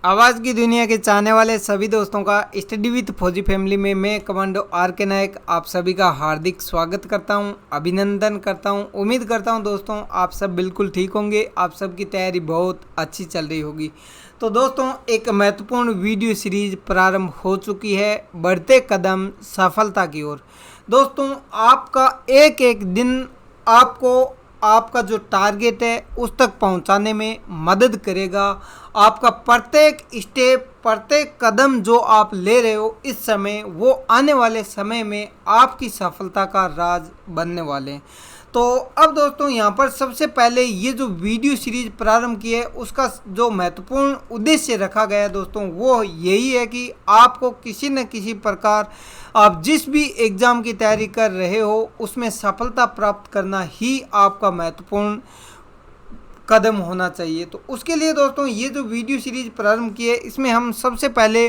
आवाज़ की दुनिया के चाहने वाले सभी दोस्तों का स्टडी विद फौजी फैमिली में मैं कमांडो आर के नायक आप सभी का हार्दिक स्वागत करता हूं, अभिनंदन करता हूं। उम्मीद करता हूं दोस्तों आप सब बिल्कुल ठीक होंगे, आप सबकी तैयारी बहुत अच्छी चल रही होगी। तो दोस्तों एक महत्वपूर्ण वीडियो सीरीज प्रारंभ हो चुकी है, बढ़ते कदम सफलता की ओर। दोस्तों आपका एक एक दिन आपको आपका जो टारगेट है उस तक पहुंचाने में मदद करेगा। आपका प्रत्येक स्टेप, प्रत्येक कदम जो आप ले रहे हो इस समय, वो आने वाले समय में आपकी सफलता का राज बनने वाले हैं। तो अब दोस्तों यहाँ पर सबसे पहले ये जो वीडियो सीरीज प्रारंभ की है उसका जो महत्वपूर्ण उद्देश्य रखा गया है दोस्तों वो यही है कि आपको किसी न किसी प्रकार आप जिस भी एग्ज़ाम की तैयारी कर रहे हो उसमें सफलता प्राप्त करना ही आपका महत्वपूर्ण कदम होना चाहिए। तो उसके लिए दोस्तों ये जो वीडियो सीरीज प्रारंभ की है इसमें हम सबसे पहले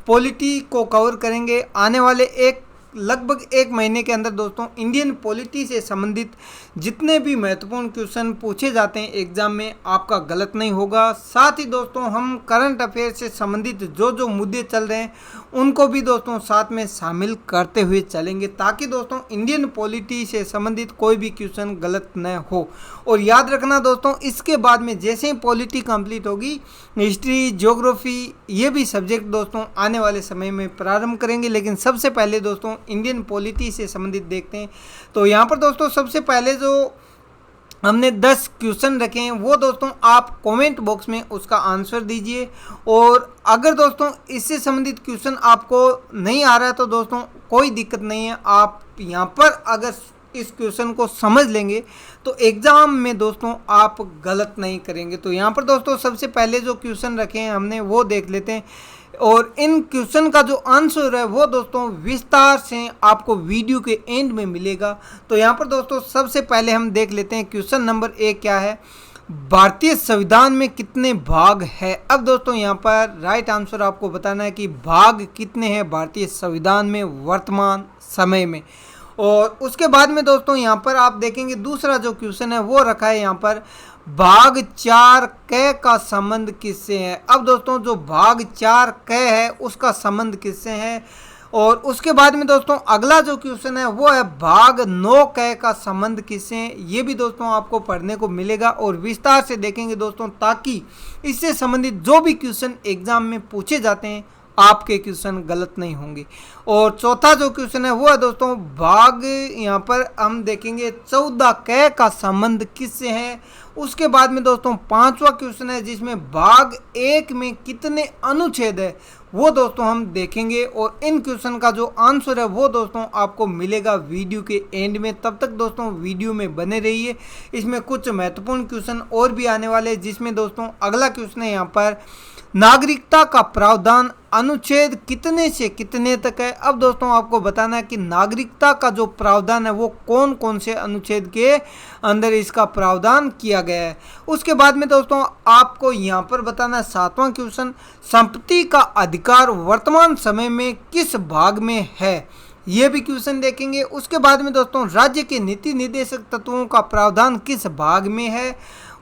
पॉलिटी को कवर करेंगे। आने वाले लगभग एक महीने के अंदर दोस्तों इंडियन पॉलिटी से संबंधित जितने भी महत्वपूर्ण क्वेश्चन पूछे जाते हैं एग्जाम में आपका गलत नहीं होगा। साथ ही दोस्तों हम करंट अफेयर से संबंधित जो जो मुद्दे चल रहे हैं उनको भी दोस्तों साथ में शामिल करते हुए चलेंगे, ताकि दोस्तों इंडियन पॉलिटी से संबंधित कोई भी क्वेश्चन गलत न हो। और याद रखना दोस्तों इसके बाद में जैसे ही पॉलिटी कंप्लीट होगी, हिस्ट्री, ज्योग्राफी, ये भी सब्जेक्ट दोस्तों आने वाले समय में प्रारंभ करेंगे। लेकिन सबसे पहले दोस्तों इंडियन पॉलिटी से संबंधित देखते हैं। तो यहाँ पर दोस्तों सबसे पहले जो हमने 10 क्वेश्चन रखे हैं वो दोस्तों आप कमेंट बॉक्स में उसका आंसर दीजिए। और अगर दोस्तों इससे संबंधित क्वेश्चन आपको नहीं आ रहा है तो दोस्तों कोई दिक्कत नहीं है, आप यहाँ पर अगर इस क्वेश्चन को समझ लेंगे तो एग्ज़ाम में दोस्तों आप गलत नहीं करेंगे। तो यहाँ पर दोस्तों सबसे पहले जो क्वेश्चन रखे हैं हमने वो देख लेते हैं, और इन क्वेश्चन का जो आंसर है वो दोस्तों विस्तार से आपको वीडियो के एंड में मिलेगा। तो यहाँ पर दोस्तों सबसे पहले हम देख लेते हैं क्वेश्चन नंबर 1 क्या है, भारतीय संविधान में कितने भाग है। अब दोस्तों यहाँ पर राइट आंसर आपको बताना है कि भाग कितने हैं भारतीय संविधान में वर्तमान समय में। और उसके बाद में दोस्तों यहाँ पर आप देखेंगे दूसरा जो क्वेश्चन है वो रखा है यहाँ पर, भाग 4 क का संबंध किससे है। अब दोस्तों जो भाग 4 क है उसका संबंध किससे है। और उसके बाद में दोस्तों अगला जो क्वेश्चन है वो है भाग 9 क का संबंध किससे है। ये भी दोस्तों आपको पढ़ने को मिलेगा और विस्तार से देखेंगे दोस्तों, ताकि इससे संबंधित जो भी क्वेश्चन एग्जाम में पूछे जाते हैं आपके क्वेश्चन गलत नहीं होंगे। और चौथा जो क्वेश्चन है वो है दोस्तों भाग, यहाँ पर हम देखेंगे 14 क का संबंध किससे है। उसके बाद में दोस्तों 5वां क्वेश्चन है जिसमें भाग 1 में कितने अनुच्छेद है वो दोस्तों हम देखेंगे। और इन क्वेश्चन का जो आंसर है वो दोस्तों आपको मिलेगा वीडियो के एंड में। तब तक दोस्तों वीडियो में बने रहिए, इसमें कुछ महत्वपूर्ण क्वेश्चन और भी आने वाले हैं। जिसमें दोस्तों अगला क्वेश्चन है यहाँ पर, नागरिकता का प्रावधान अनुच्छेद कितने से कितने तक है। अब दोस्तों आपको बताना है कि नागरिकता का जो प्रावधान है वो कौन कौन से अनुच्छेद के अंदर इसका प्रावधान किया गया है। उसके बाद में दोस्तों आपको यहाँ पर बताना है 7वां क्वेश्चन, संपत्ति का अधिकार वर्तमान समय में किस भाग में है। ये भी क्वेश्चन देखेंगे। उसके बाद में दोस्तों राज्य के नीति निर्देशक तत्वों का प्रावधान किस भाग में है।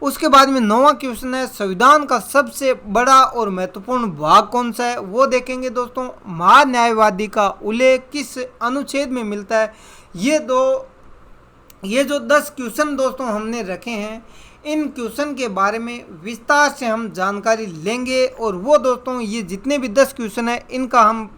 उसके बाद में 9वां क्वेश्चन है, संविधान का सबसे बड़ा और महत्वपूर्ण भाग कौन सा है वो देखेंगे दोस्तों। महान्यायवादी का उल्लेख किस अनुच्छेद में मिलता है। ये जो 10 क्वेश्चन दोस्तों हमने रखे हैं, इन क्वेश्चन के बारे में विस्तार से हम जानकारी लेंगे। और वो दोस्तों ये जितने भी 10 क्वेश्चन है इनका हम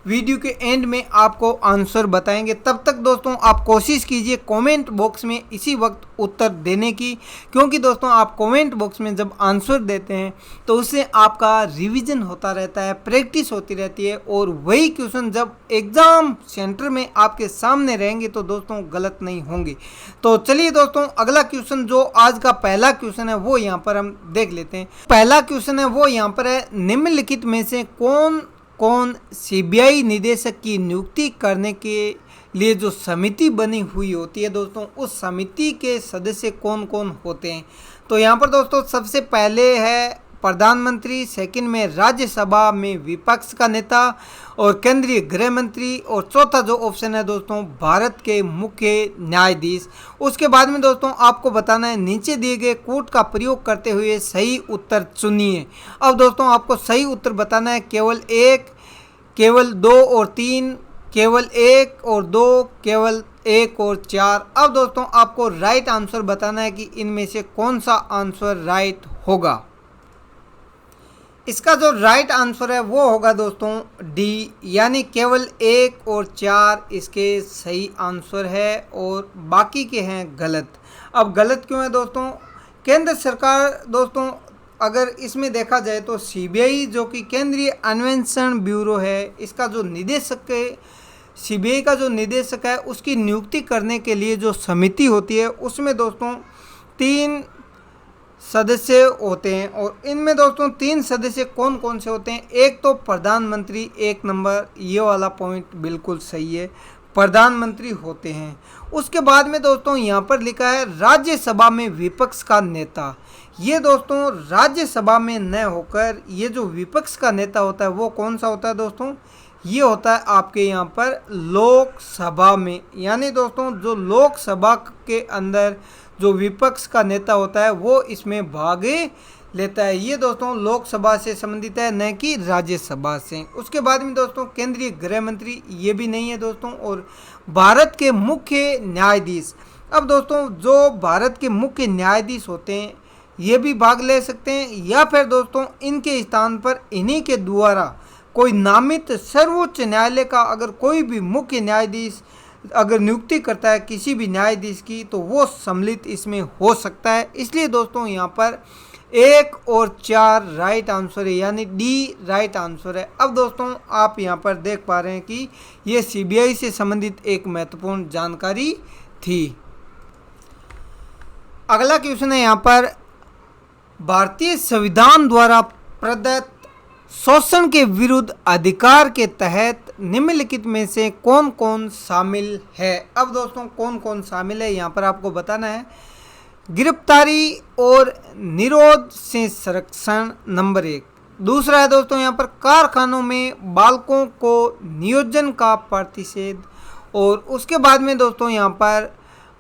वीडियो के एंड में आपको आंसर बताएंगे। तब तक दोस्तों आप कोशिश कीजिए कमेंट बॉक्स में इसी वक्त उत्तर देने की, क्योंकि दोस्तों आप कमेंट बॉक्स में जब आंसर देते हैं तो उससे आपका रिवीजन होता रहता है, प्रैक्टिस होती रहती है। और वही क्वेश्चन जब एग्ज़ाम सेंटर में आपके सामने रहेंगे तो दोस्तों गलत नहीं होंगे। तो चलिए दोस्तों अगला क्वेश्चन जो आज का पहला क्वेश्चन है वो यहाँ पर हम देख लेते हैं। पहला क्वेश्चन है वो यहाँ पर है, निम्नलिखित में से कौन सीबीआई निदेशक की नियुक्ति करने के लिए जो समिति बनी हुई होती है दोस्तों, उस समिति के सदस्य कौन कौन होते हैं। तो यहाँ पर दोस्तों सबसे पहले है प्रधानमंत्री, सेकंड में राज्यसभा में विपक्ष का नेता और केंद्रीय गृह मंत्री, और चौथा जो ऑप्शन है दोस्तों भारत के मुख्य न्यायाधीश। उसके बाद में दोस्तों आपको बताना है नीचे दिए गए कोड का प्रयोग करते हुए सही उत्तर चुनिए। अब दोस्तों आपको सही उत्तर बताना है केवल एक, केवल 2 और 3, केवल 1 और 2, केवल 1 और 4। अब दोस्तों आपको राइट आंसर बताना है कि इनमें से कौन सा आंसर राइट होगा। इसका जो राइट आंसर है वो होगा दोस्तों डी, यानी केवल 1 और 4 इसके सही आंसर है और बाकी के हैं गलत। अब गलत क्यों है दोस्तों? केंद्र सरकार दोस्तों अगर इसमें देखा जाए तो सीबीआई जो कि केंद्रीय अन्वेषण ब्यूरो है, इसका जो निदेशक है, सीबीआई का जो निदेशक है उसकी नियुक्ति करने के लिए जो समिति होती है उसमें दोस्तों 3 सदस्य होते हैं। और इनमें दोस्तों 3 सदस्य कौन कौन से होते हैं? एक तो प्रधानमंत्री, 1 नंबर, ये वाला पॉइंट बिल्कुल सही है, प्रधानमंत्री होते हैं। उसके बाद में दोस्तों यहाँ पर लिखा है राज्यसभा में विपक्ष का नेता। ये दोस्तों राज्यसभा में न होकर ये जो विपक्ष का नेता होता है वो कौन सा होता है दोस्तों? ये होता है आपके यहाँ पर लोकसभा में, यानी दोस्तों जो लोकसभा के अंदर जो विपक्ष का नेता होता है वो इसमें भाग लेता है। ये दोस्तों लोकसभा से संबंधित है, न कि राज्यसभा से। उसके बाद में दोस्तों केंद्रीय गृह मंत्री, ये भी नहीं है दोस्तों। और भारत के मुख्य न्यायाधीश, अब दोस्तों जो भारत के मुख्य न्यायाधीश होते हैं ये भी भाग ले सकते हैं, या फिर दोस्तों इनके स्थान पर इन्हीं के द्वारा कोई नामित सर्वोच्च न्यायालय का अगर कोई भी मुख्य न्यायाधीश अगर नियुक्ति करता है किसी भी न्यायाधीश की तो वो सम्मिलित इसमें हो सकता है। इसलिए दोस्तों यहाँ पर 1 और 4 राइट आंसर है, यानी डी राइट आंसर है। अब दोस्तों आप यहाँ पर देख पा रहे हैं कि ये सीबीआई से संबंधित एक महत्वपूर्ण जानकारी थी। अगला क्वेश्चन है यहाँ पर भारतीय संविधान द्वारा प्रदत्त शोषण के विरुद्ध अधिकार के तहत निम्नलिखित में से कौन कौन शामिल है? अब दोस्तों कौन कौन शामिल है यहाँ पर आपको बताना है। गिरफ्तारी और निरोध से संरक्षण नंबर 1। दूसरा है दोस्तों यहाँ पर कारखानों में बालकों को नियोजन का प्रतिषेध। और उसके बाद में दोस्तों यहाँ पर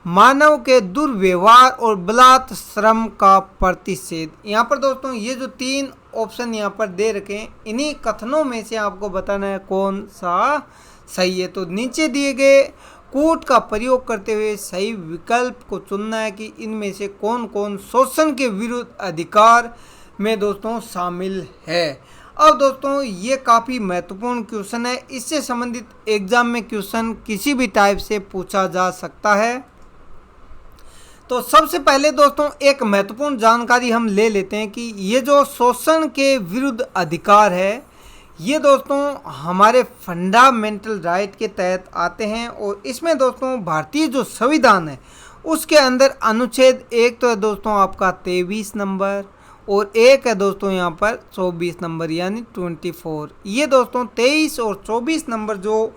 मानव के दुर्व्यवहार और बलात् श्रम का प्रतिषेध। यहाँ पर दोस्तों ये जो 3 ऑप्शन यहाँ पर दे रखे हैं इन्हीं कथनों में से आपको बताना है कौन सा सही है। तो नीचे दिए गए कोड का प्रयोग करते हुए सही विकल्प को चुनना है कि इनमें से कौन कौन शोषण के विरुद्ध अधिकार में दोस्तों शामिल है। अब दोस्तों ये काफ़ी महत्वपूर्ण क्वेश्चन है, इससे संबंधित एग्जाम में क्वेश्चन किसी भी टाइप से पूछा जा सकता है। तो सबसे पहले दोस्तों एक महत्वपूर्ण जानकारी हम ले लेते हैं कि ये जो शोषण के विरुद्ध अधिकार है ये दोस्तों हमारे फंडामेंटल राइट के तहत आते हैं। और इसमें दोस्तों भारतीय जो संविधान है उसके अंदर अनुच्छेद 1 तो है दोस्तों आपका 23 नंबर और एक है दोस्तों यहाँ पर 24 नंबर यानी 24। ये दोस्तों 23 और 24 नंबर जो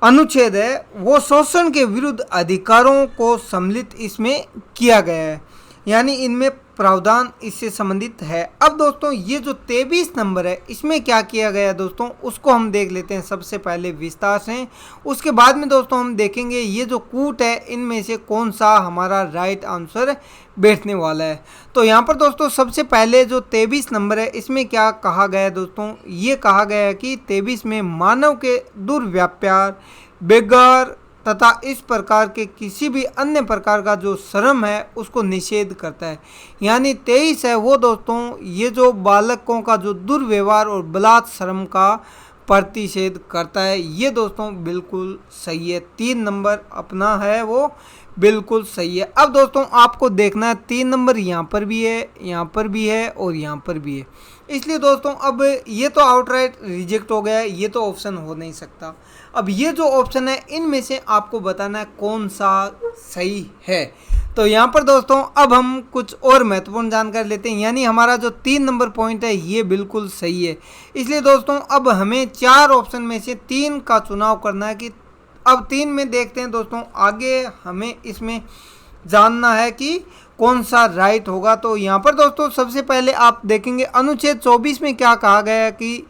अनुच्छेद है वो शोषण के विरुद्ध अधिकारों को सम्मिलित इसमें किया गया है, यानी इनमें प्रावधान इससे संबंधित है। अब दोस्तों ये जो 23 नंबर है इसमें क्या किया गया है दोस्तों उसको हम देख लेते हैं सबसे पहले विस्तार से। उसके बाद में दोस्तों हम देखेंगे ये जो कूट है इनमें से कौन सा हमारा राइट आंसर बैठने वाला है। तो यहाँ पर दोस्तों सबसे पहले जो 23 नंबर है इसमें क्या कहा गया है दोस्तों, ये कहा गया है कि 23 में मानव के दुर्व्यापार, बेगार तथा इस प्रकार के किसी भी अन्य प्रकार का जो श्रम है उसको निषेध करता है। यानी 23 है वो दोस्तों ये जो बालकों का जो दुर्व्यवहार और बलात् श्रम का प्रतिषेध करता है। ये दोस्तों बिल्कुल सही है, 3 नंबर अपना है वो बिल्कुल सही है। अब दोस्तों आपको देखना है 3 नंबर यहाँ पर भी है, यहाँ पर भी है और यहाँ पर भी है, इसलिए दोस्तों अब ये तो आउटराइट रिजेक्ट हो गया है, ये तो ऑप्शन हो नहीं सकता। अब ये जो ऑप्शन है इनमें से आपको बताना है कौन सा सही है। तो यहाँ पर दोस्तों अब हम कुछ और महत्वपूर्ण जानकारी लेते हैं, यानी हमारा जो 3 नंबर पॉइंट है ये बिल्कुल सही है। इसलिए दोस्तों अब हमें 4 ऑप्शन में से 3 का चुनाव करना है कि अब 3 में देखते हैं दोस्तों आगे हमें इसमें जानना है कि कौन सा राइट होगा। तो यहाँ पर दोस्तों सबसे पहले आप देखेंगे अनुच्छेद 24 में क्या कहा गया है कि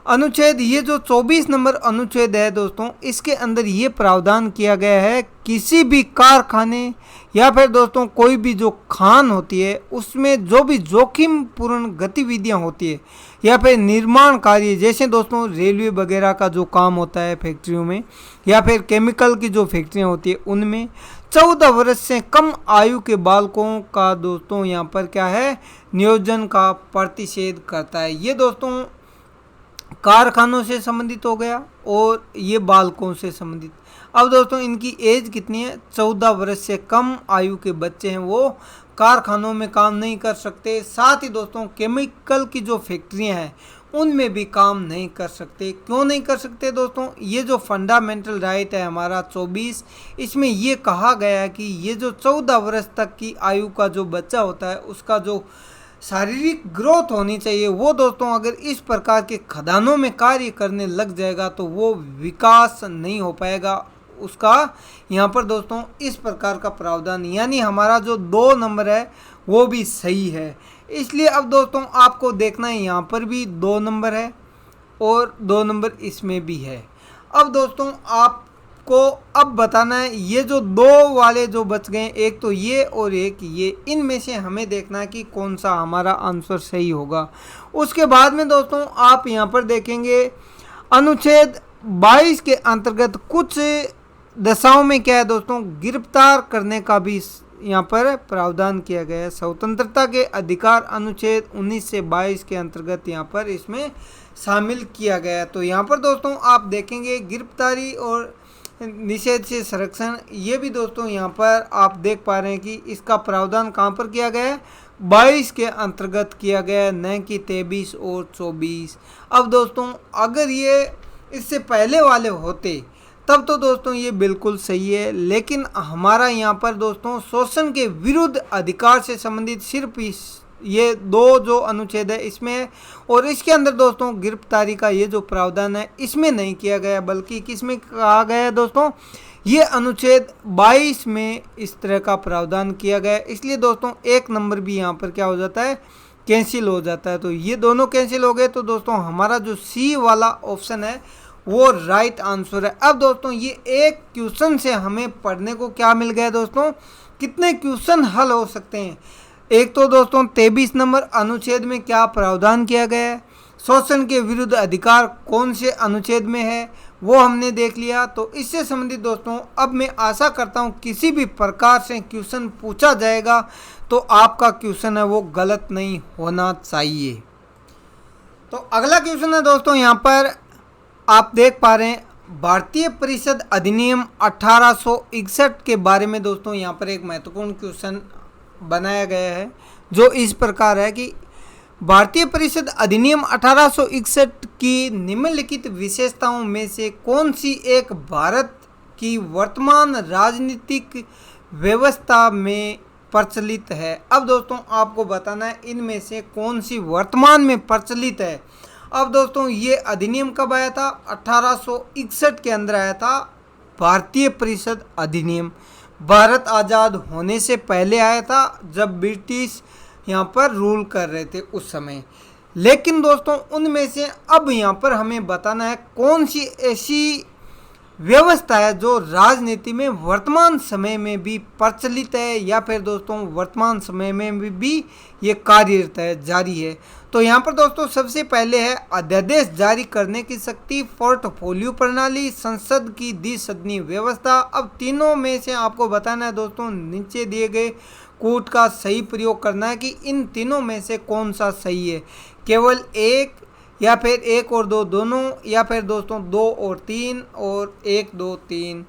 अनुच्छेद ये जो 24 नंबर अनुच्छेद है दोस्तों, इसके अंदर ये प्रावधान किया गया है किसी भी कारखाने या फिर दोस्तों कोई भी जो खान होती है उसमें जो भी जोखिम पूर्ण गतिविधियां होती है या फिर निर्माण कार्य, जैसे दोस्तों रेलवे वगैरह का जो काम होता है फैक्ट्रियों में या फिर केमिकल की जो फैक्ट्रियां होती है उनमें 14 वर्ष से कम आयु के बालकों का दोस्तों यहाँ पर क्या है, नियोजन का प्रतिषेध करता है। ये दोस्तों कारखानों से संबंधित हो गया और ये बालकों से संबंधित। अब दोस्तों इनकी एज कितनी है, 14 वर्ष से कम आयु के बच्चे हैं वो कारखानों में काम नहीं कर सकते। साथ ही दोस्तों केमिकल की जो फैक्ट्रियां हैं उनमें भी काम नहीं कर सकते। क्यों नहीं कर सकते दोस्तों, ये जो फंडामेंटल राइट है हमारा 24, इसमें ये कहा गया है कि ये जो 14 वर्ष तक की आयु का जो बच्चा होता है उसका जो शारीरिक ग्रोथ होनी चाहिए वो दोस्तों अगर इस प्रकार के खदानों में कार्य करने लग जाएगा तो वो विकास नहीं हो पाएगा उसका। यहाँ पर दोस्तों इस प्रकार का प्रावधान, यानी हमारा जो 2 नंबर है वो भी सही है। इसलिए अब दोस्तों आपको देखना है यहाँ पर भी 2 नंबर है और 2 नंबर इसमें भी है। अब दोस्तों आपको अब बताना है ये जो 2 वाले जो बच गए, एक तो ये और एक ये, इनमें से हमें देखना है कि कौन सा हमारा आंसर सही होगा। उसके बाद में दोस्तों आप यहाँ पर देखेंगे अनुच्छेद 22 के अंतर्गत कुछ दशाओं में क्या है दोस्तों, गिरफ्तार करने का भी यहाँ पर प्रावधान किया गया है। स्वतंत्रता के अधिकार अनुच्छेद 19 से 22 के अंतर्गत यहाँ पर इसमें शामिल किया गया है। तो यहाँ पर दोस्तों आप देखेंगे गिरफ्तारी और निषेध से संरक्षण, ये भी दोस्तों यहाँ पर आप देख पा रहे हैं कि इसका प्रावधान कहाँ पर किया गया है, 22 के अंतर्गत किया गया है, न कि 23 और 24। अब दोस्तों अगर ये इससे पहले वाले होते तब तो दोस्तों ये बिल्कुल सही है, लेकिन हमारा यहाँ पर दोस्तों शोषण के विरुद्ध अधिकार से संबंधित सिर्फ ये 2 जो अनुच्छेद है इसमें है और इसके अंदर दोस्तों गिरफ्तारी का ये जो प्रावधान है इसमें नहीं किया गया, बल्कि किसमें कहा गया है दोस्तों, ये अनुच्छेद 22 में इस तरह का प्रावधान किया गया है। इसलिए दोस्तों 1 नंबर भी यहाँ पर क्या हो जाता है, कैंसिल हो जाता है। तो ये दोनों कैंसिल हो गए, तो दोस्तों हमारा जो सी वाला ऑप्शन है वो राइट आंसर है। अब दोस्तों ये एक क्वेश्चन से हमें पढ़ने को क्या मिल गया दोस्तों, कितने क्वेश्चन हल हो सकते हैं। एक तो दोस्तों 23 नंबर अनुच्छेद में क्या प्रावधान किया गया है, शोषण के विरुद्ध अधिकार कौन से अनुच्छेद में है वो हमने देख लिया। तो इससे संबंधित दोस्तों अब मैं आशा करता हूँ किसी भी प्रकार से क्वेश्चन पूछा जाएगा तो आपका क्वेश्चन है वो गलत नहीं होना चाहिए। तो अगला क्वेश्चन है दोस्तों, यहाँ पर आप देख पा रहे हैं भारतीय परिषद अधिनियम 1861 के बारे में दोस्तों यहाँ पर एक महत्वपूर्ण क्वेश्चन बनाया गया है जो इस प्रकार है कि भारतीय परिषद अधिनियम 1861 की निम्नलिखित विशेषताओं में से कौन सी एक भारत की वर्तमान राजनीतिक व्यवस्था में प्रचलित है। अब दोस्तों आपको बताना है इनमें से कौन सी वर्तमान में प्रचलित है। अब दोस्तों ये अधिनियम कब आया था, 1861 के अंदर आया था भारतीय परिषद अधिनियम। भारत आज़ाद होने से पहले आया था जब ब्रिटिश यहाँ पर रूल कर रहे थे उस समय। लेकिन दोस्तों उनमें से अब यहाँ पर हमें बताना है कौन सी ऐसी व्यवस्था है जो राजनीति में वर्तमान समय में भी प्रचलित है या फिर दोस्तों वर्तमान समय में भी ये कार्यरत है, जारी है। तो यहाँ पर दोस्तों सबसे पहले है अध्यादेश जारी करने की शक्ति, पोर्टफोलियो प्रणाली, संसद की द्विसदनीय व्यवस्था। अब तीनों में से आपको बताना है दोस्तों नीचे दिए गए कोड का सही प्रयोग करना है कि इन तीनों में से कौन सा सही है, केवल एक या फिर 1 और 2 दोनों, या फिर दोस्तों 2 और 3 और 1 2 3,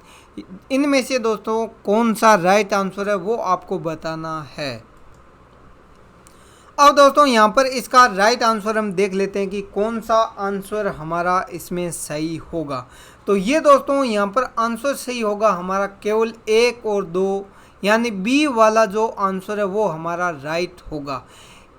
इनमें से दोस्तों कौन सा राइट आंसर है वो आपको बताना है। अब दोस्तों यहाँ पर इसका राइट आंसर हम देख लेते हैं कि कौन सा आंसर हमारा इसमें सही होगा। तो ये दोस्तों यहाँ पर आंसर सही होगा हमारा केवल 1 और 2, यानी बी वाला जो आंसर है वो हमारा राइट होगा।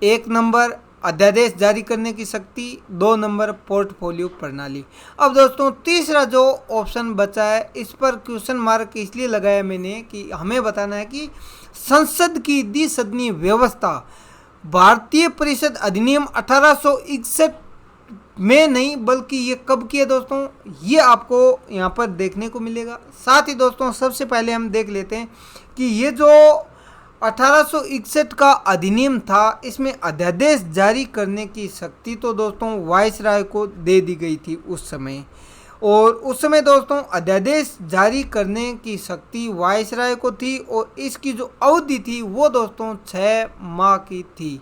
1 नंबर अध्यादेश जारी करने की शक्ति, 2 नंबर पोर्टफोलियो प्रणाली। अब दोस्तों तीसरा जो ऑप्शन बचा है इस पर क्वेश्चन मार्क इसलिए लगाया मैंने कि हमें बताना है कि संसद की द्विसदनीय व्यवस्था भारतीय परिषद अधिनियम 1861 में नहीं, बल्कि ये कब किया दोस्तों, ये आपको यहाँ पर देखने को मिलेगा। साथ ही दोस्तों सबसे पहले हम देख लेते हैं कि ये जो 1861 का अधिनियम था, इसमें अध्यादेश जारी करने की शक्ति तो दोस्तों वायसराय को दे दी गई थी उस समय। और उस समय दोस्तों अध्यादेश जारी करने की शक्ति वायसराय को थी और इसकी जो अवधि थी वो दोस्तों 6 माह की थी।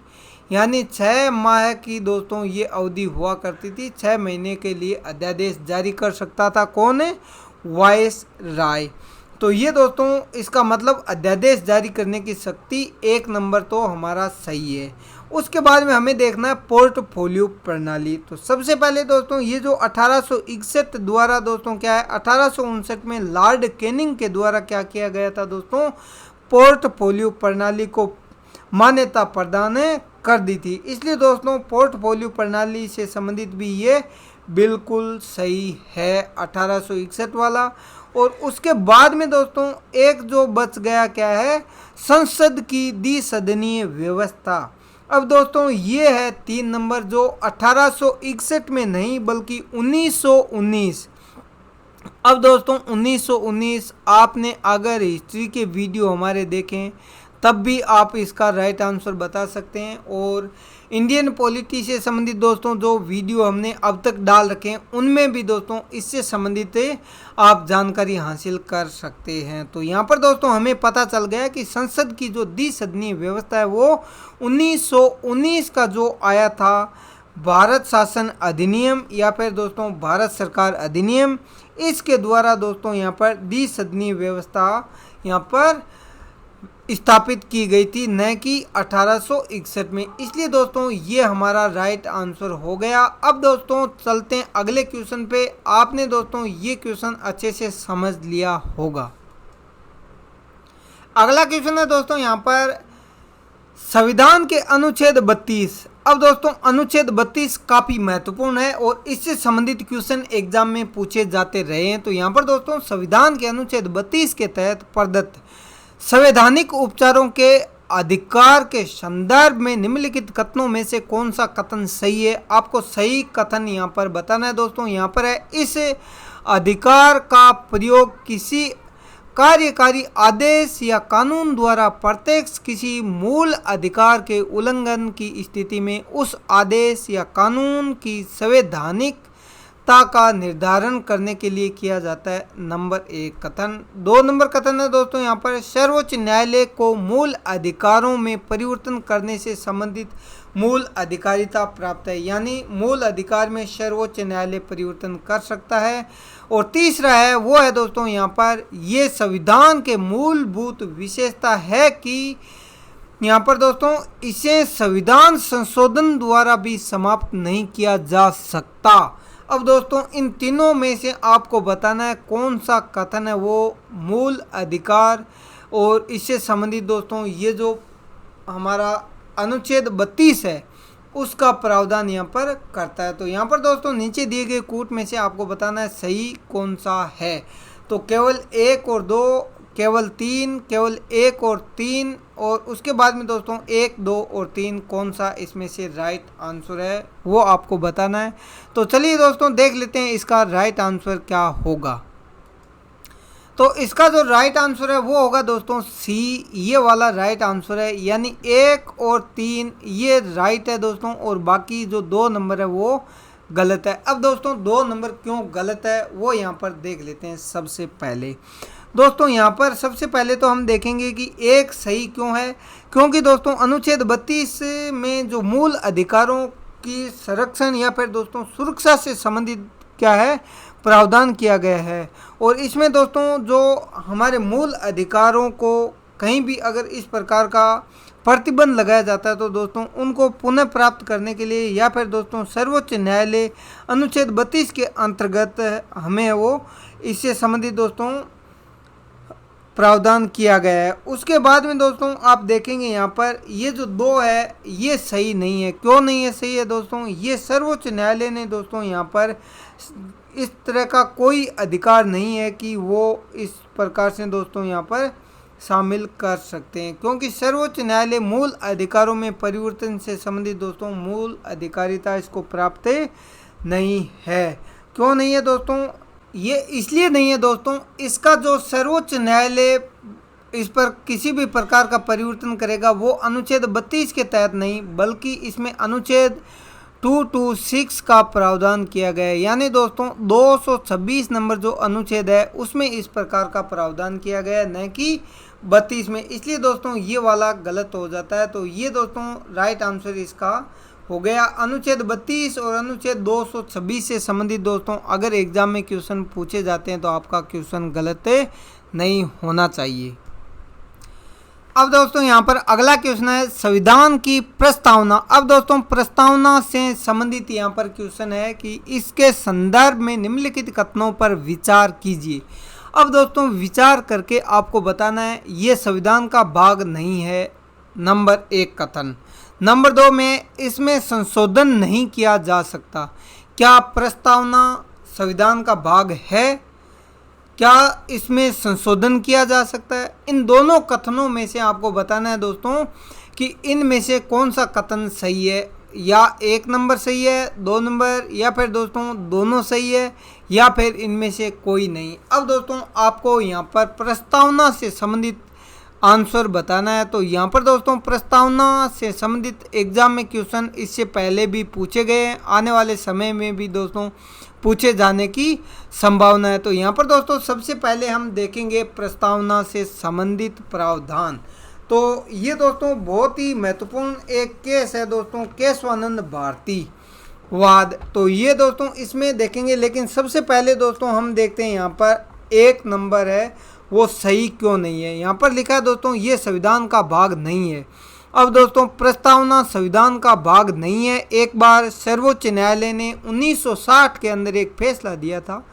यानी 6 माह की दोस्तों ये अवधि हुआ करती थी। 6 महीने के लिए अध्यादेश जारी कर सकता था कौन है, वायसराय। तो ये दोस्तों इसका मतलब अध्यादेश जारी करने की शक्ति 1 नंबर तो हमारा सही है। उसके बाद में हमें देखना है पोर्टफोलियो प्रणाली। तो सबसे पहले दोस्तों ये जो 1861 द्वारा दोस्तों क्या है, 1859 में लॉर्ड कैनिंग के द्वारा क्या किया गया था दोस्तों, पोर्टफोलियो प्रणाली को मान्यता प्रदान कर दी थी। इसलिए दोस्तों पोर्टफोलियो प्रणाली से संबंधित भी ये बिल्कुल सही है 1861 वाला। और उसके बाद में दोस्तों एक जो बच गया क्या है, संसद की द्विसदनीय व्यवस्था। अब दोस्तों ये है 3 नंबर जो 1861 में नहीं बल्कि 1919। अब दोस्तों 1919 आपने अगर हिस्ट्री के वीडियो हमारे देखें तब भी आप इसका राइट आंसर बता सकते हैं। और इंडियन पॉलिटी से संबंधित दोस्तों जो वीडियो हमने अब तक डाल रखे हैं उनमें भी दोस्तों इससे संबंधित आप जानकारी हासिल कर सकते हैं। तो यहाँ पर दोस्तों हमें पता चल गया कि संसद की जो द्विसदनीय व्यवस्था है वो 1919 का जो आया था भारत शासन अधिनियम या फिर दोस्तों भारत सरकार अधिनियम, इसके द्वारा दोस्तों यहाँ पर द्विसदनीय व्यवस्था यहाँ पर स्थापित की गई थी, न कि 1861 में। इसलिए दोस्तों ये हमारा राइट आंसर हो गया। अब दोस्तों चलते हैं अगले क्वेश्चन पे। आपने दोस्तों ये क्वेश्चन अच्छे से समझ लिया होगा। अगला क्वेश्चन है दोस्तों यहाँ पर संविधान के अनुच्छेद 32। अब दोस्तों अनुच्छेद 32 काफ़ी महत्वपूर्ण है और इससे संबंधित क्वेश्चन एग्जाम में पूछे जाते रहे हैं। तो यहाँ पर दोस्तों संविधान के अनुच्छेद 32 के तहत प्रदत्त संवैधानिक उपचारों के अधिकार के संदर्भ में निम्नलिखित कथनों में से कौन सा कथन सही है। आपको सही कथन यहाँ पर बताना है दोस्तों। यहाँ पर है, इस अधिकार का प्रयोग किसी कार्यकारी आदेश या कानून द्वारा प्रत्यक्ष किसी मूल अधिकार के उल्लंघन की स्थिति में उस आदेश या कानून की संवैधानिकता का निर्धारण करने के लिए किया जाता है। नंबर 1 कथन। 2 नंबर कथन है दोस्तों यहाँ पर सर्वोच्च न्यायालय को मूल अधिकारों में परिवर्तन करने से संबंधित मूल अधिकारिता प्राप्त है। यानी मूल अधिकार में सर्वोच्च न्यायालय परिवर्तन कर सकता है। और तीसरा है वो है दोस्तों यहाँ पर ये संविधान के मूलभूत विशेषता है कि यहाँ पर दोस्तों इसे संविधान संशोधन द्वारा भी समाप्त नहीं किया जा सकता। अब दोस्तों इन तीनों में से आपको बताना है कौन सा कथन है वो मूल अधिकार और इससे संबंधित दोस्तों ये जो हमारा अनुच्छेद 32 है उसका प्रावधान यहाँ पर करता है। तो यहाँ पर दोस्तों नीचे दिए गए कूट में से आपको बताना है सही कौन सा है। तो केवल 1 और 2, केवल 3, केवल 1 और 3 और उसके बाद में दोस्तों 1, 2 और 3 कौन सा इसमें से राइट आंसर है वो आपको बताना है। तो चलिए दोस्तों देख लेते हैं इसका राइट आंसर क्या होगा। तो इसका जो राइट आंसर है वो होगा दोस्तों सी, ये वाला राइट आंसर है। यानी 1 और 3 ये राइट है दोस्तों और बाकी जो 2 नंबर है वो गलत है। अब दोस्तों 2 नंबर क्यों गलत है वो यहाँ पर देख लेते हैं। सबसे पहले दोस्तों यहाँ पर सबसे पहले तो हम देखेंगे कि 1 सही क्यों है, क्योंकि दोस्तों अनुच्छेद 32 में जो मूल अधिकारों की संरक्षण या फिर दोस्तों सुरक्षा से संबंधित क्या है प्रावधान किया गया है। और इसमें दोस्तों जो हमारे मूल अधिकारों को कहीं भी अगर इस प्रकार का प्रतिबंध लगाया जाता है तो दोस्तों उनको पुनः प्राप्त करने के लिए या फिर दोस्तों सर्वोच्च न्यायालय अनुच्छेद 32 के अंतर्गत हमें वो इससे संबंधित दोस्तों प्रावधान किया गया है। उसके बाद में दोस्तों आप देखेंगे यहाँ पर ये जो 2 है ये सही नहीं है। क्यों नहीं है सही है दोस्तों, ये सर्वोच्च न्यायालय ने दोस्तों यहाँ पर इस तरह का कोई अधिकार नहीं है कि वो इस प्रकार से दोस्तों यहाँ पर शामिल कर सकते हैं, क्योंकि सर्वोच्च न्यायालय मूल अधिकारों में परिवर्तन से संबंधित दोस्तों मूल अधिकारिता इसको प्राप्त नहीं है। क्यों नहीं है दोस्तों? ये इसलिए नहीं है दोस्तों, इसका जो सर्वोच्च न्यायालय इस पर किसी भी प्रकार का परिवर्तन करेगा वो अनुच्छेद 32 के तहत नहीं, बल्कि इसमें अनुच्छेद 226 का प्रावधान किया गया है। यानी दोस्तों 226 नंबर जो अनुच्छेद है उसमें इस प्रकार का प्रावधान किया गया है, न कि 32 में। इसलिए दोस्तों ये वाला गलत हो जाता है। तो ये दोस्तों राइट आंसर इसका हो गया। अनुच्छेद 32 और अनुच्छेद 226 से संबंधित दोस्तों अगर एग्जाम में क्वेश्चन पूछे जाते हैं तो आपका क्वेश्चन गलत नहीं होना चाहिए। अब दोस्तों यहाँ पर अगला क्वेश्चन है संविधान की प्रस्तावना। अब दोस्तों प्रस्तावना से संबंधित यहाँ पर क्वेश्चन है कि इसके संदर्भ में निम्नलिखित कथनों पर विचार कीजिए। अब दोस्तों विचार करके आपको बताना है ये संविधान का भाग नहीं है, नंबर 1 कथन। नंबर 2 में इसमें संशोधन नहीं किया जा सकता। क्या प्रस्तावना संविधान का भाग है? क्या इसमें संशोधन किया जा सकता है? इन दोनों कथनों में से आपको बताना है दोस्तों कि इनमें से कौन सा कथन सही है। या 1 नंबर सही है, 2 नंबर, या फिर दोस्तों दोनों सही है, या फिर इनमें से कोई नहीं। अब दोस्तों आपको यहाँ पर प्रस्तावना से संबंधित आंसर बताना है। तो यहाँ पर दोस्तों प्रस्तावना से संबंधित एग्जाम में क्वेश्चन इससे पहले भी पूछे गए हैं, आने वाले समय में भी दोस्तों पूछे जाने की संभावना है। तो यहाँ पर दोस्तों सबसे पहले हम देखेंगे प्रस्तावना से संबंधित प्रावधान। तो ये दोस्तों बहुत ही महत्वपूर्ण एक केस है दोस्तों, केशवानंद भारती वाद। तो ये दोस्तों इसमें देखेंगे, लेकिन सबसे पहले दोस्तों हम देखते हैं यहाँ पर 1 नंबर है वो सही क्यों नहीं है। यहाँ पर लिखा है दोस्तों ये संविधान का भाग नहीं है। अब दोस्तों प्रस्तावना संविधान का भाग नहीं है। एक बार सर्वोच्च न्यायालय ने 1960 के अंदर एक फैसला दिया था,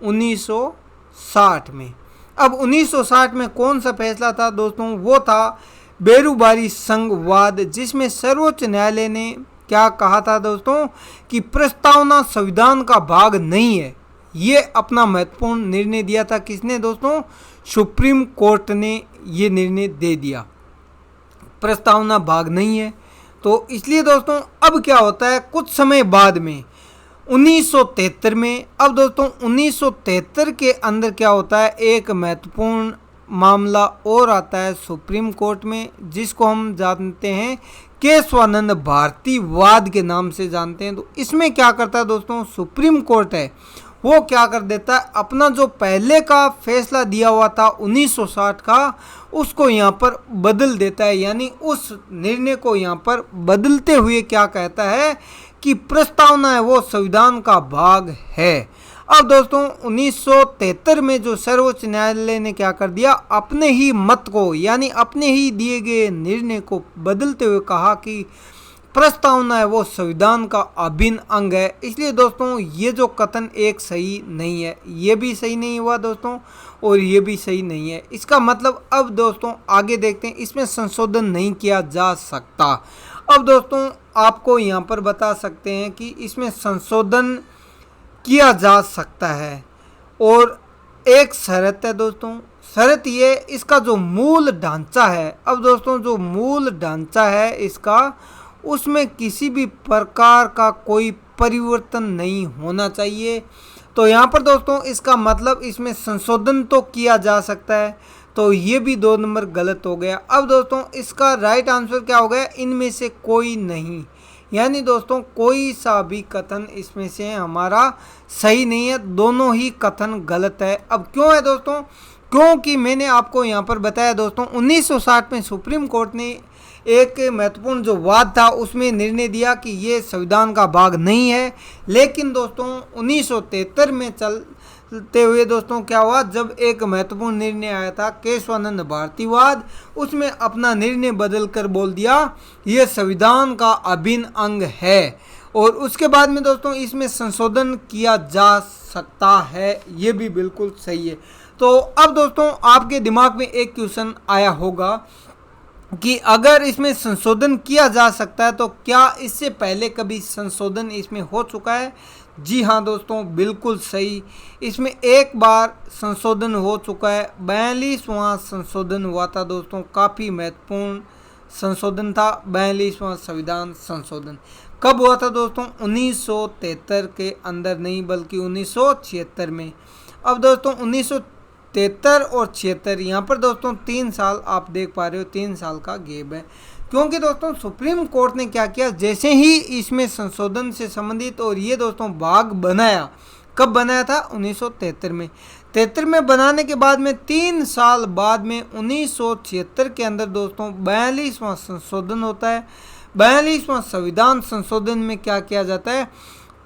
1960 में। अब 1960 में कौन सा फैसला था दोस्तों? वो था बेरुबारी संघवाद, जिसमें सर्वोच्च न्यायालय ने क्या कहा था दोस्तों कि प्रस्तावना संविधान का भाग नहीं है। ये अपना महत्वपूर्ण निर्णय दिया था। किसने दोस्तों? सुप्रीम कोर्ट ने ये निर्णय दे दिया, प्रस्तावना भाग नहीं है। तो इसलिए दोस्तों अब क्या होता है कुछ समय बाद में 1973 में, अब दोस्तों 1973 के अंदर क्या होता है, एक महत्वपूर्ण मामला और आता है सुप्रीम कोर्ट में, जिसको हम जानते हैं केशवानंद भारती वाद के नाम से जानते हैं। तो इसमें क्या करता है दोस्तों, सुप्रीम कोर्ट है वो क्या कर देता है, अपना जो पहले का फैसला दिया हुआ था 1960 का, उसको यहाँ पर बदल देता है। यानी उस निर्णय को यहाँ पर बदलते हुए क्या कहता है कि प्रस्तावना है वो संविधान का भाग है। अब दोस्तों 1973 में जो सर्वोच्च न्यायालय ने क्या कर दिया, अपने ही मत को यानी अपने ही दिए गए निर्णय को बदलते हुए कहा कि प्रस्तावना है वो संविधान का अभिन्न अंग है। इसलिए दोस्तों ये जो कथन एक सही नहीं है, ये भी सही नहीं हुआ दोस्तों और ये भी सही नहीं है। इसका मतलब अब दोस्तों आगे देखते हैं, इसमें संशोधन नहीं किया जा सकता। अब दोस्तों आपको यहाँ पर बता सकते हैं कि इसमें संशोधन किया जा सकता है और एक शर्त है दोस्तों, शर्त ये इसका जो मूल ढांचा है, अब दोस्तों जो मूल ढांचा है इसका, उसमें किसी भी प्रकार का कोई परिवर्तन नहीं होना चाहिए। तो यहाँ पर दोस्तों इसका मतलब इसमें संशोधन तो किया जा सकता है, तो ये भी 2 नंबर गलत हो गया। अब दोस्तों इसका राइट आंसर क्या हो गया, इनमें से कोई नहीं। यानी दोस्तों कोई सा भी कथन इसमें से हमारा सही नहीं है, दोनों ही कथन गलत है। अब क्यों है दोस्तों, क्योंकि मैंने आपको यहाँ पर बताया दोस्तों 1960 में सुप्रीम कोर्ट ने एक महत्वपूर्ण जो वाद था उसमें निर्णय दिया कि ये संविधान का भाग नहीं है। लेकिन दोस्तों 1973 में चलते हुए दोस्तों क्या हुआ, जब एक महत्वपूर्ण निर्णय आया था केशवानंद भारती वाद, उसमें अपना निर्णय बदल कर बोल दिया ये संविधान का अभिन्न अंग है। और उसके बाद में दोस्तों इसमें संशोधन किया जा सकता है, ये भी बिल्कुल सही है। तो अब दोस्तों आपके दिमाग में एक क्वेश्चन आया होगा, कि अगर इसमें संशोधन किया जा सकता है तो क्या इससे पहले कभी संशोधन इसमें हो चुका है? जी हाँ दोस्तों, बिल्कुल सही। इसमें एक बार संशोधन हो चुका है, 42वां संशोधन हुआ था दोस्तों। काफ़ी महत्वपूर्ण संशोधन था 42वां संविधान संशोधन। कब हुआ था दोस्तों? 1973 के अंदर नहीं बल्कि 1976 में। अब दोस्तों 1973 और 76 यहाँ पर दोस्तों 3 साल आप देख पा रहे हो, 3 साल का गैप है। क्योंकि दोस्तों सुप्रीम कोर्ट ने क्या किया, जैसे ही इसमें संशोधन से संबंधित और ये दोस्तों भाग बनाया, कब बनाया था? 1973 में। 73 में बनाने के बाद में 3 साल बाद में 1976 के अंदर दोस्तों 42वां संशोधन होता है। 42वां संविधान संशोधन में क्या किया जाता है?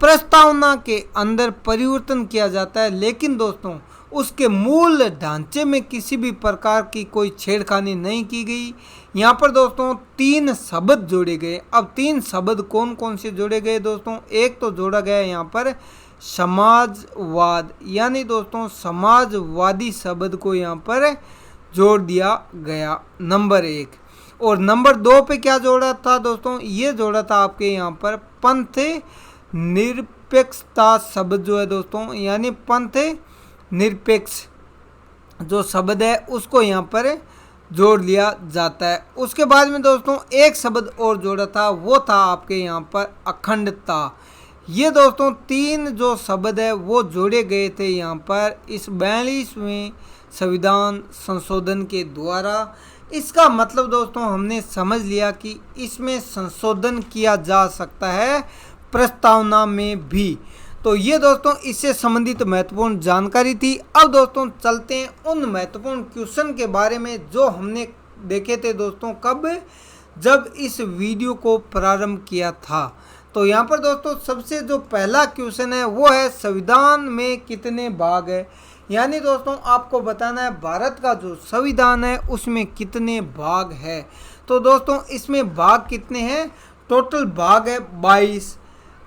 प्रस्तावना के अंदर परिवर्तन किया जाता है, लेकिन दोस्तों उसके मूल ढांचे में किसी भी प्रकार की कोई छेड़खानी नहीं की गई। यहाँ पर दोस्तों 3 शब्द जोड़े गए। अब 3 शब्द कौन कौन से जोड़े गए दोस्तों? एक तो जोड़ा गया यहाँ पर समाजवाद, यानी दोस्तों समाजवादी शब्द को यहाँ पर जोड़ दिया गया, नंबर 1। और नंबर 2 पे क्या जोड़ा था दोस्तों? ये जोड़ा था आपके यहाँ पर पंथ निरपेक्षता शब्द जो है दोस्तों, यानी पंथ निरपेक्ष जो शब्द है उसको यहाँ पर जोड़ लिया जाता है। उसके बाद में दोस्तों एक शब्द और जोड़ा था, वो था आपके यहाँ पर अखंडता। ये दोस्तों 3 जो शब्द है वो जोड़े गए थे यहाँ पर इस 42वें संविधान संशोधन के द्वारा। इसका मतलब दोस्तों हमने समझ लिया कि इसमें संशोधन किया जा सकता है प्रस्तावना में भी। तो ये दोस्तों इससे संबंधित महत्वपूर्ण जानकारी थी। अब दोस्तों चलते हैं उन महत्वपूर्ण क्वेश्चन के बारे में जो हमने देखे थे दोस्तों कब, जब इस वीडियो को प्रारंभ किया था। तो यहाँ पर दोस्तों सबसे जो पहला क्वेश्चन है वो है संविधान में कितने भाग है, यानी दोस्तों आपको बताना है भारत का जो संविधान है उसमें कितने भाग है। तो दोस्तों इसमें भाग कितने हैं? टोटल भाग है 22।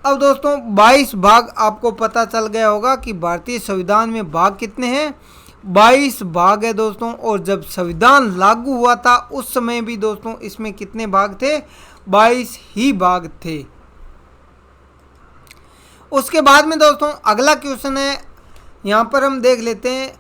अब दोस्तों 22 भाग आपको पता चल गया होगा कि भारतीय संविधान में भाग कितने हैं? 22 भाग है दोस्तों। और जब संविधान लागू हुआ था उस समय भी दोस्तों इसमें कितने भाग थे? 22 ही भाग थे। उसके बाद में दोस्तों अगला क्वेश्चन है, यहाँ पर हम देख लेते हैं,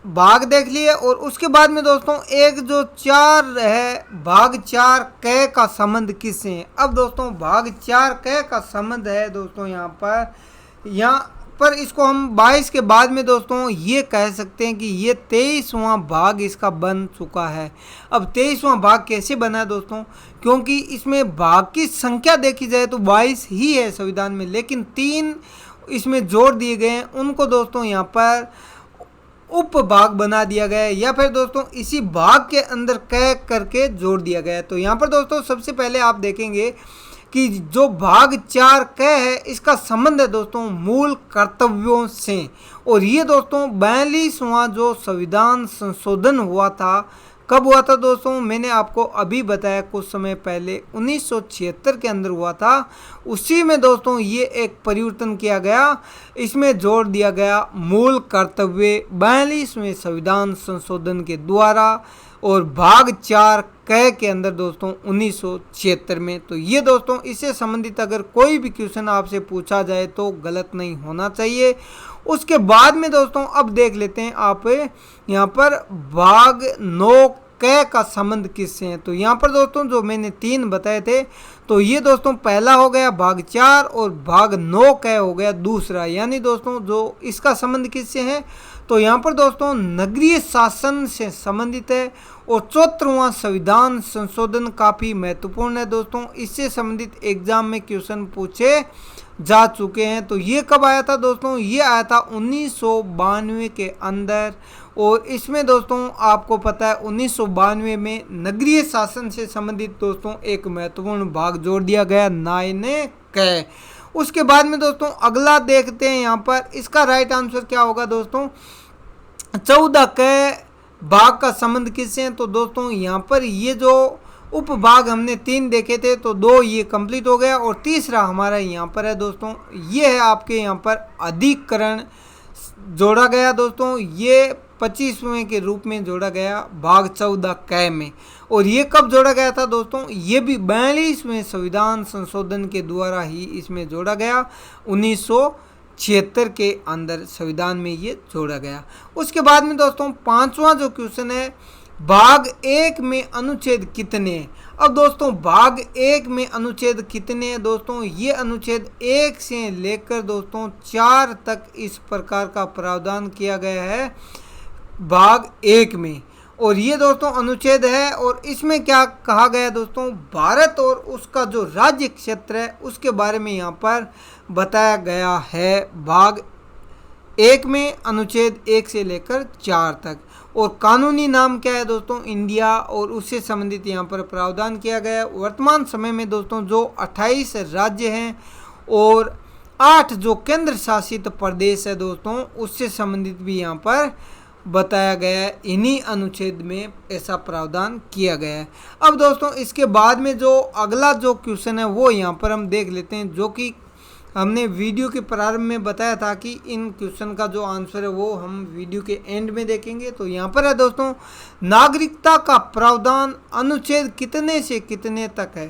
भाग देख लिए। और उसके बाद में दोस्तों एक जो 4 है, भाग 4 क का संबंध किससे है? अब दोस्तों भाग 4 क का संबंध है दोस्तों यहाँ पर इसको हम 22 के बाद में दोस्तों ये कह सकते हैं कि ये 23वां भाग इसका बन चुका है। अब 23वां भाग कैसे बना है दोस्तों? क्योंकि इसमें भाग की संख्या देखी जाए तो 22 ही है संविधान में, लेकिन 3 इसमें जोड़ दिए गए हैं, उनको दोस्तों यहाँ पर उप भाग बना दिया गया है, या फिर दोस्तों इसी भाग के अंदर क करके जोड़ दिया गया है। तो यहाँ पर दोस्तों सबसे पहले आप देखेंगे कि जो भाग 4 क है इसका संबंध है दोस्तों मूल कर्तव्यों से। और ये दोस्तों 42वां जो संविधान संशोधन हुआ था, कब हुआ था दोस्तों? मैंने आपको अभी बताया कुछ समय पहले, 1976 के अंदर हुआ था। उसी में दोस्तों ये एक परिवर्तन किया गया, इसमें जोड़ दिया गया मूल कर्तव्य 42वें संविधान संशोधन के द्वारा। और भाग 4 क के अंदर दोस्तों 1976 में। तो ये दोस्तों इससे संबंधित अगर कोई भी क्वेश्चन आपसे पूछा जाए तो गलत नहीं होना चाहिए। उसके बाद में दोस्तों अब देख लेते हैं आप यहाँ पर भाग 9 क का संबंध किससे है। तो यहाँ पर दोस्तों जो मैंने 3 बताए थे, तो ये दोस्तों पहला हो गया भाग 4 और भाग 9 क हो गया दूसरा, यानी दोस्तों जो इसका संबंध किससे है? तो यहाँ पर दोस्तों नगरीय शासन से संबंधित है। और 74वां संविधान संशोधन काफ़ी महत्वपूर्ण है दोस्तों, इससे संबंधित एग्जाम में क्वेश्चन पूछे जा चुके हैं। तो ये कब आया था दोस्तों? ये आया था 1992 के अंदर। और इसमें दोस्तों आपको पता है 1992 में नगरीय शासन से संबंधित दोस्तों एक महत्वपूर्ण भाग जोड़ दिया गया 9 क। उसके बाद में दोस्तों अगला देखते हैं, यहाँ पर इसका राइट आंसर क्या होगा दोस्तों? 14 क भाग का संबंध किससे है? तो दोस्तों यहाँ पर ये जो उपभाग हमने 3 देखे थे, तो 2 ये कंप्लीट हो गया और तीसरा हमारा यहाँ पर है दोस्तों, ये है आपके यहाँ पर अधिकरण जोड़ा गया दोस्तों, ये 25वें के रूप में जोड़ा गया भाग 14 क में। और ये कब जोड़ा गया था दोस्तों, ये भी 42वें संविधान संशोधन के द्वारा ही इसमें जोड़ा गया, 1976 के अंदर संविधान में ये जोड़ा गया। उसके बाद में दोस्तों 5वां जो क्वेश्चन है, भाग 1 में अनुच्छेद कितने हैं। अब दोस्तों भाग 1 में अनुच्छेद कितने हैं दोस्तों, ये अनुच्छेद 1 से लेकर दोस्तों 4 तक इस प्रकार का प्रावधान किया गया है भाग 1 में। और ये दोस्तों अनुच्छेद है, और इसमें क्या कहा गया दोस्तों, भारत और उसका जो राज्य क्षेत्र है उसके बारे में यहाँ पर बताया गया है भाग 1 में अनुच्छेद 1 से लेकर 4 तक। और कानूनी नाम क्या है दोस्तों, इंडिया, और उससे संबंधित यहाँ पर प्रावधान किया गया। वर्तमान समय में दोस्तों जो 28 राज्य हैं और 8 जो केंद्र शासित प्रदेश है दोस्तों, उससे संबंधित भी यहाँ पर बताया गया है, इन्हीं अनुच्छेद में ऐसा प्रावधान किया गया है। अब दोस्तों इसके बाद में जो अगला जो क्वेश्चन है वो यहाँ पर हम देख लेते हैं, जो कि हमने वीडियो के प्रारंभ में बताया था कि इन क्वेश्चन का जो आंसर है वो हम वीडियो के एंड में देखेंगे। तो यहाँ पर है दोस्तों, नागरिकता का प्रावधान अनुच्छेद कितने से कितने तक है।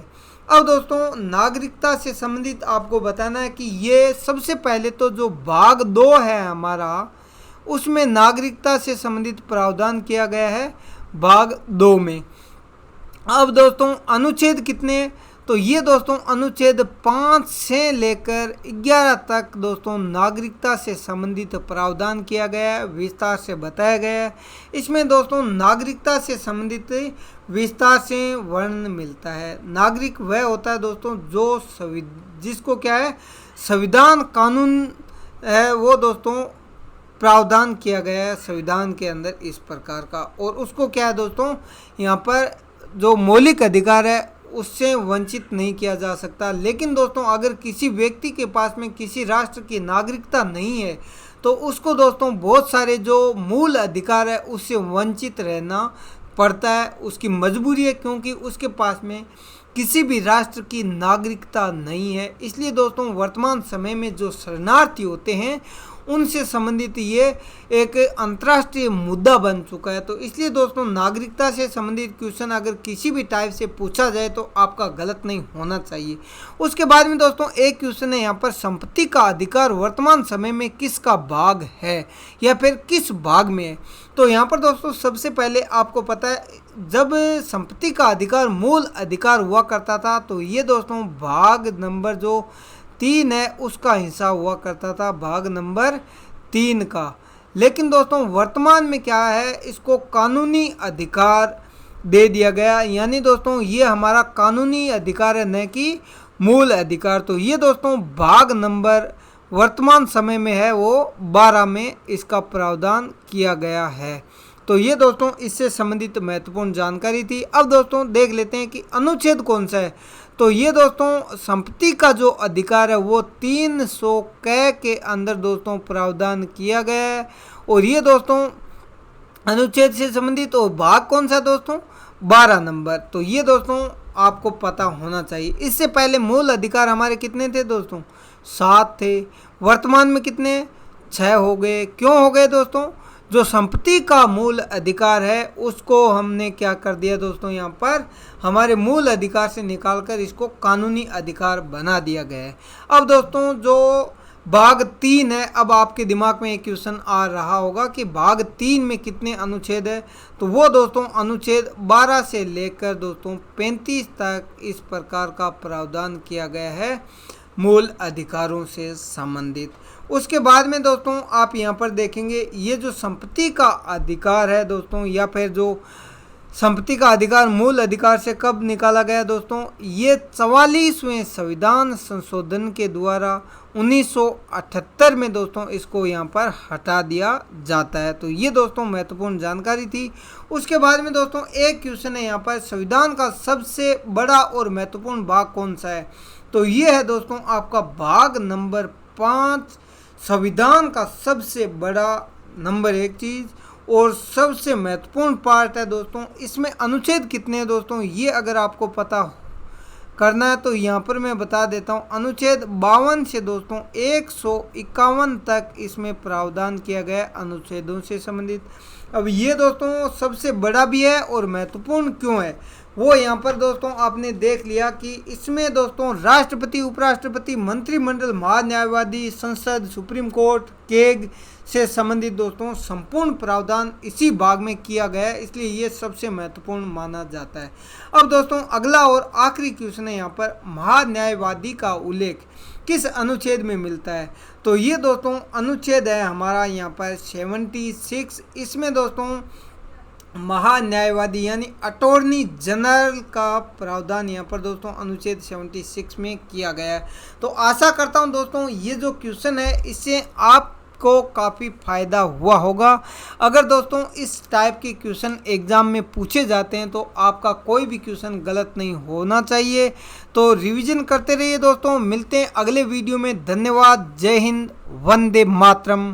अब दोस्तों नागरिकता से संबंधित आपको बताना है कि ये सबसे पहले तो जो भाग 2 है हमारा, उसमें नागरिकता से संबंधित प्रावधान किया गया है भाग 2 में। अब दोस्तों अनुच्छेद कितने, तो ये दोस्तों अनुच्छेद 5 से लेकर 11 तक दोस्तों नागरिकता से संबंधित प्रावधान किया गया है, विस्तार से बताया गया है। इसमें दोस्तों नागरिकता से संबंधित विस्तार से वर्णन मिलता है। नागरिक वह होता है दोस्तों जो जिसको क्या है, संविधान कानून है वो दोस्तों प्रावधान किया गया है संविधान के अंदर इस प्रकार का, और उसको क्या है दोस्तों, यहाँ पर जो मौलिक अधिकार है उससे वंचित नहीं किया जा सकता। लेकिन दोस्तों अगर किसी व्यक्ति के पास में किसी राष्ट्र की नागरिकता नहीं है तो उसको दोस्तों बहुत सारे जो मूल अधिकार है उससे वंचित रहना पड़ता है, उसकी मजबूरी है, क्योंकि उसके पास में किसी भी राष्ट्र की नागरिकता नहीं है। इसलिए दोस्तों वर्तमान समय में जो शरणार्थी होते हैं उनसे संबंधित ये एक अंतर्राष्ट्रीय मुद्दा बन चुका है। तो इसलिए दोस्तों नागरिकता से संबंधित क्वेश्चन अगर किसी भी टाइप से पूछा जाए तो आपका गलत नहीं होना चाहिए। उसके बाद में दोस्तों एक क्वेश्चन है यहाँ पर, संपत्ति का अधिकार वर्तमान समय में किसका भाग है या फिर किस भाग में है। तो यहाँ पर दोस्तों सबसे पहले आपको पता है जब संपत्ति का अधिकार मूल अधिकार हुआ करता था तो ये दोस्तों भाग नंबर जो 3 है उसका हिस्सा हुआ करता था, भाग नंबर 3 का। लेकिन दोस्तों वर्तमान में क्या है, इसको कानूनी अधिकार दे दिया गया, यानी दोस्तों ये हमारा कानूनी अधिकार है न कि मूल अधिकार। तो ये दोस्तों भाग नंबर वर्तमान समय में है वो 12 में इसका प्रावधान किया गया है। तो ये दोस्तों इससे संबंधित महत्वपूर्ण जानकारी थी। अब दोस्तों देख लेते हैं कि अनुच्छेद कौन सा है। तो ये दोस्तों संपत्ति का जो अधिकार है वो 300 क के अंदर दोस्तों प्रावधान किया गया है, और ये दोस्तों अनुच्छेद से संबंधित और भाग कौन सा दोस्तों, 12 नंबर। तो ये दोस्तों आपको पता होना चाहिए। इससे पहले मूल अधिकार हमारे कितने थे दोस्तों, 7 थे, वर्तमान में कितने 6 हो गए। क्यों हो गए दोस्तों, जो संपत्ति का मूल अधिकार है उसको हमने क्या कर दिया दोस्तों, यहाँ पर हमारे मूल अधिकार से निकालकर इसको कानूनी अधिकार बना दिया गया है। अब दोस्तों जो भाग 3 है, अब आपके दिमाग में एक क्वेश्चन आ रहा होगा कि भाग 3 में कितने अनुच्छेद है। तो वो दोस्तों अनुच्छेद 12 से लेकर दोस्तों 35 तक इस प्रकार का प्रावधान किया गया है मूल अधिकारों से संबंधित। उसके बाद में दोस्तों आप यहाँ पर देखेंगे ये जो संपत्ति का अधिकार है दोस्तों, या फिर जो संपत्ति का अधिकार मूल अधिकार से कब निकाला गया दोस्तों, ये 44वें संविधान संशोधन के द्वारा 1978 में दोस्तों इसको यहाँ पर हटा दिया जाता है। तो ये दोस्तों महत्वपूर्ण जानकारी थी। उसके बाद में दोस्तों एक क्वेश्चन है यहाँ पर, संविधान का सबसे बड़ा और महत्वपूर्ण भाग कौन सा है। तो ये है दोस्तों आपका भाग नंबर 5, संविधान का सबसे बड़ा नंबर 1 चीज़ और सबसे महत्वपूर्ण पार्ट है दोस्तों। इसमें अनुच्छेद कितने हैं दोस्तों, ये अगर आपको पता करना है तो यहाँ पर मैं बता देता हूँ, अनुच्छेद 52 से दोस्तों 151 तक इसमें प्रावधान किया गया अनुच्छेदों से संबंधित। अब ये दोस्तों सबसे बड़ा भी है और महत्वपूर्ण क्यों है वो यहाँ पर दोस्तों आपने देख लिया कि इसमें दोस्तों राष्ट्रपति, उपराष्ट्रपति, मंत्रिमंडल, महान्यायवादी, संसद, सुप्रीम कोर्ट, केग से संबंधित दोस्तों संपूर्ण प्रावधान इसी भाग में किया गया है, इसलिए ये सबसे महत्वपूर्ण माना जाता है। अब दोस्तों अगला और आखिरी क्वेश्चन है यहाँ पर, महान्यायवादी का उल्लेख किस अनुच्छेद में मिलता है? तो ये दोस्तों अनुच्छेद है हमारा यहाँ पर 76। इसमें दोस्तों महान्यायवादी यानी अटॉर्नी जनरल का प्रावधान यहाँ पर दोस्तों अनुच्छेद 76 में किया गया है। तो आशा करता हूँ दोस्तों ये जो क्वेश्चन है इससे आपको काफ़ी फ़ायदा हुआ होगा। अगर दोस्तों इस टाइप के क्वेश्चन एग्ज़ाम में पूछे जाते हैं तो आपका कोई भी क्वेश्चन गलत नहीं होना चाहिए। तो रिवीजन करते रहिए दोस्तों, मिलते हैं अगले वीडियो में। धन्यवाद, जय हिंद, वंदे मातरम।